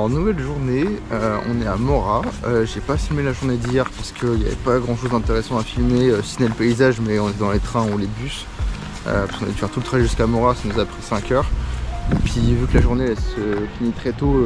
Alors nouvelle journée, on est à Mora. J'ai pas filmé la journée d'hier parce qu'il n'y avait pas grand chose d'intéressant à filmer, si ce n'est le paysage, mais on est dans les trains ou les bus. Parce qu'on a dû faire tout le trajet jusqu'à Mora, ça nous a pris 5 heures. Et puis vu que la journée elle se finit très tôt,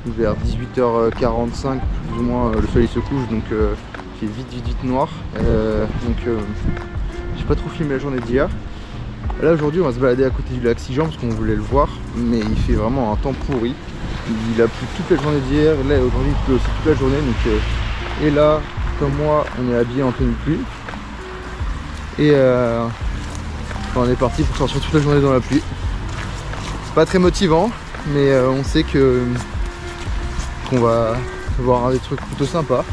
vers 18h45 plus ou moins, le soleil se couche, donc il fait vite noir. J'ai pas trop filmé la journée d'hier. Là aujourd'hui on va se balader à côté du lac Sigean parce qu'on voulait le voir, mais il fait vraiment un temps pourri. Il a plu toute la journée d'hier, là aujourd'hui il pleut aussi toute la journée, donc et là comme moi on est habillé en tenue de pluie et on est parti pour sortir toute la journée dans la pluie. C'est pas très motivant, mais on sait qu'on va voir des trucs plutôt sympas,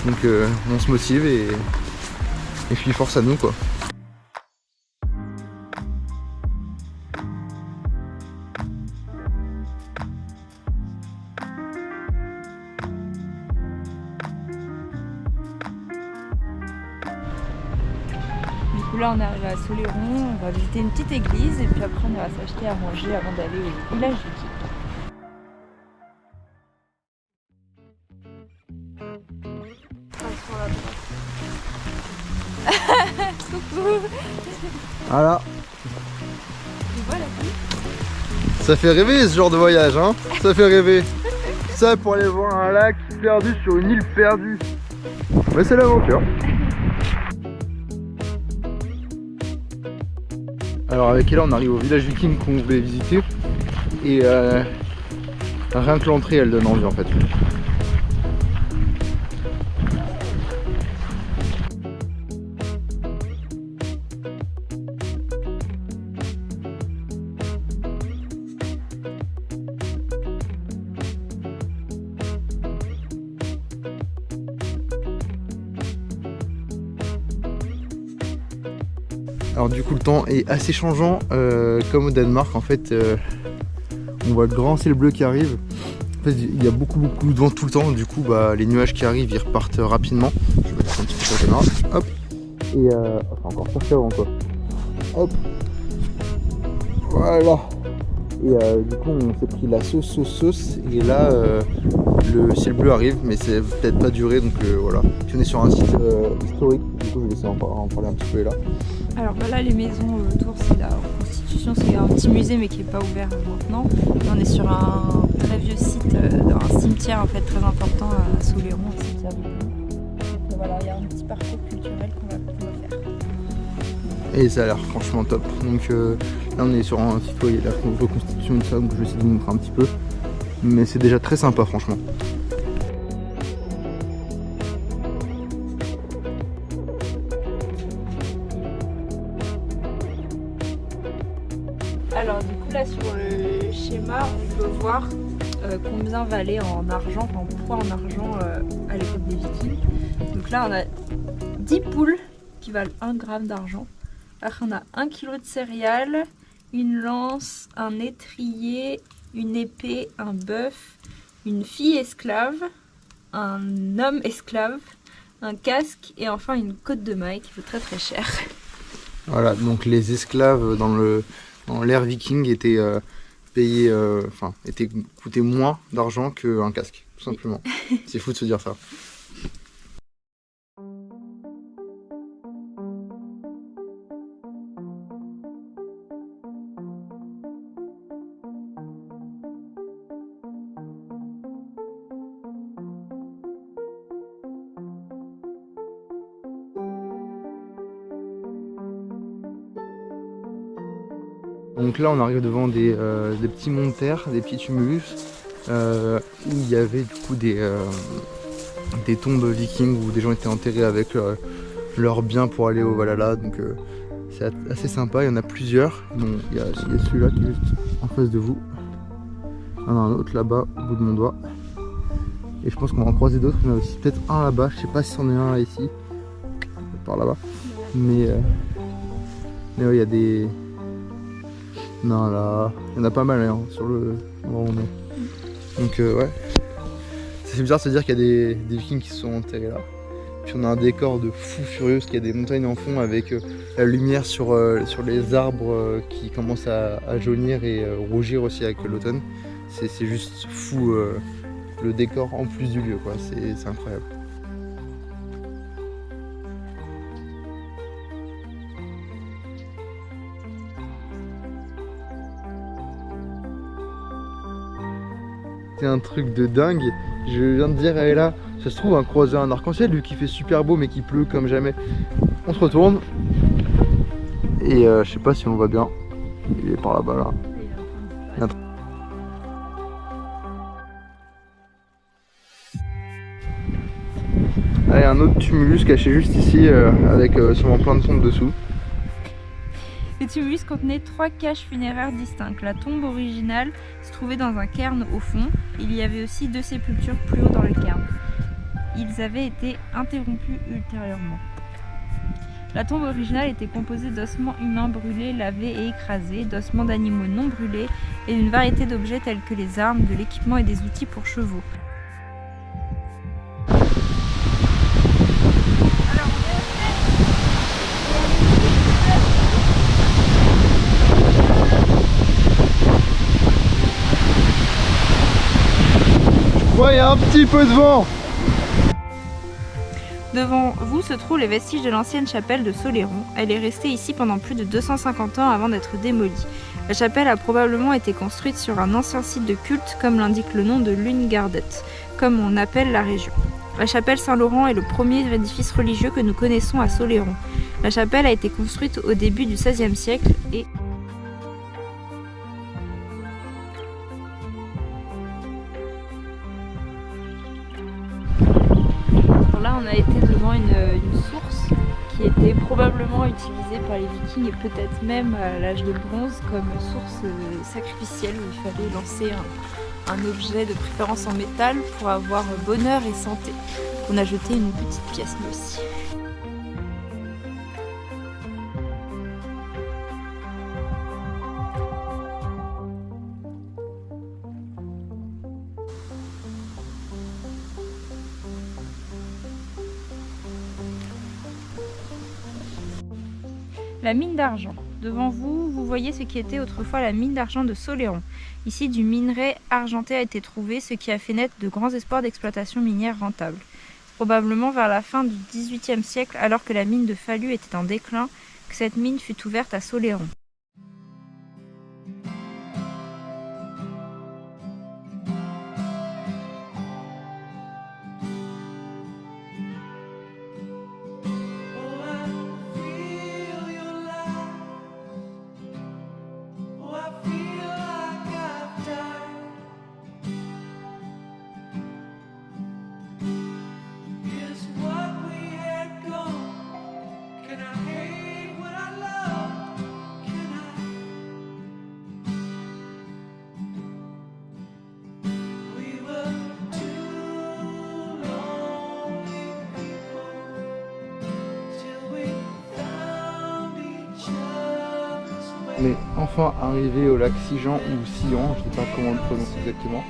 donc on se motive et puis force à nous quoi. Là on arrive à Soleron, on va visiter une petite église et puis après on va s'acheter à manger avant d'aller au village viking. Coucou. Voilà. Tu vois la pluie ? Ça fait rêver ce genre de voyage, hein. Ça fait rêver. Ça pour aller voir un lac perdu sur une île perdue. Mais c'est l'aventure. Alors avec Ella on arrive au village viking qu'on voulait visiter et rien que l'entrée elle donne envie en fait. Alors du coup le temps est assez changeant, comme au Danemark en fait, on voit le grand ciel bleu qui arrive. En fait il y a beaucoup de vent tout le temps, du coup bah, les nuages qui arrivent ils repartent rapidement. Je vais mettre un petit peu sur la caméra, hop, et enfin encore pire qu'avant quoi. Hop, voilà. Et du coup on s'est pris la sauce et là le ciel bleu arrive mais c'est peut-être pas duré, donc voilà. Puis on est sur un site historique, du coup je vais laisser en parler un petit peu là. Alors bah là les maisons autour c'est la Constitution, c'est un petit musée mais qui n'est pas ouvert maintenant. On est sur un très vieux site, un cimetière en fait très important à Soleron, un cimetière de Pau. Donc voilà, il y a un petit parcours culturel qu'on va faire. Et ça a l'air franchement top. Donc là on est sur un site où il y a la reconstitution et tout ça, donc je vais essayer de vous montrer un petit peu. Mais c'est déjà très sympa franchement. Alors du coup là sur le schéma on peut voir combien valait en argent, en poids en argent à l'époque des Vikings. Donc là on a 10 poules qui valent 1 gramme d'argent. Après on a 1 kg de céréales, une lance, un étrier, une épée, un bœuf, une fille esclave, un homme esclave, un casque et enfin une côte de maille qui vaut très cher. Voilà, donc les esclaves dans l'ère viking étaient payés, coûtaient moins d'argent qu'un casque, tout simplement. C'est fou de se dire ça. Donc là on arrive devant des petits monts de terre, des petits tumulus, où il y avait du coup des tombes vikings où des gens étaient enterrés avec leurs biens pour aller au Valhalla, donc c'est assez sympa, il y en a plusieurs. Bon, il y a celui-là qui est juste en face de vous, il y en a un autre là-bas au bout de mon doigt, et je pense qu'on va en croiser d'autres. Il y en a aussi peut-être un là-bas, je sais pas si c'en est un là ici, par là-bas, mais ouais, il y a des... Non là, il y en a pas mal hein, sur le endroit où on est. Donc ouais, c'est bizarre de se dire qu'il y a des vikings qui se sont enterrés là. Puis on a un décor de fou furieux parce qu'il y a des montagnes en fond avec la lumière sur les arbres qui commencent à jaunir et rougir aussi avec l'automne. c'est juste fou le décor en plus du lieu, quoi. C'est incroyable. C'est un truc de dingue. Je viens de dire à Ella, ça se trouve un croisé un arc-en-ciel, lui qui fait super beau mais qui pleut comme jamais. On se retourne et je sais pas si on le voit bien. Il est par là-bas là. Allez, un autre tumulus caché juste ici avec sûrement plein de sondes dessous. Le tumulus contenait 3 caches funéraires distinctes. La tombe originale se trouvait dans un cairn au fond. Il y avait aussi 2 sépultures plus haut dans le cairn. Ils avaient été interrompus ultérieurement. La tombe originale était composée d'ossements humains brûlés, lavés et écrasés, d'ossements d'animaux non brûlés et d'une variété d'objets tels que les armes, de l'équipement et des outils pour chevaux. Ouais, il y a un petit peu de vent. Devant vous se trouvent les vestiges de l'ancienne chapelle de Soleron. Elle est restée ici pendant plus de 250 ans avant d'être démolie. La chapelle a probablement été construite sur un ancien site de culte, comme l'indique le nom de Lungardet, comme on appelle la région. La chapelle Saint-Laurent est le premier édifice religieux que nous connaissons à Soleron. La chapelle a été construite au début du XVIe siècle et là on a été devant une source qui était probablement utilisée par les Vikings et peut-être même à l'âge de bronze comme source sacrificielle où il fallait lancer un objet de préférence en métal pour avoir bonheur et santé. On a jeté une petite pièce nous aussi. La mine d'argent. Devant vous, vous voyez ce qui était autrefois la mine d'argent de Soleron. Ici, du minerai argenté a été trouvé, ce qui a fait naître de grands espoirs d'exploitation minière rentable. Probablement vers la fin du XVIIIe siècle, alors que la mine de Fallu était en déclin, que cette mine fut ouverte à Soleron. On est enfin arrivé au lac Sijan ou Sian, je ne sais pas comment le prononcer exactement.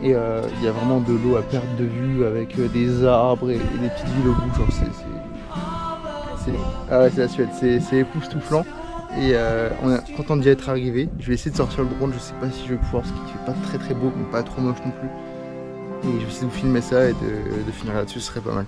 Et il y a vraiment de l'eau à perte de vue avec des arbres et des petites villes au bout. Genre ah ouais, c'est la Suède, c'est époustouflant. Et on est content d'y être arrivé. Je vais essayer de sortir le drone, je sais pas si je vais pouvoir parce qu'il fait pas très très beau, mais pas trop moche non plus. Et je vais essayer de vous filmer ça et de finir là-dessus, ce serait pas mal.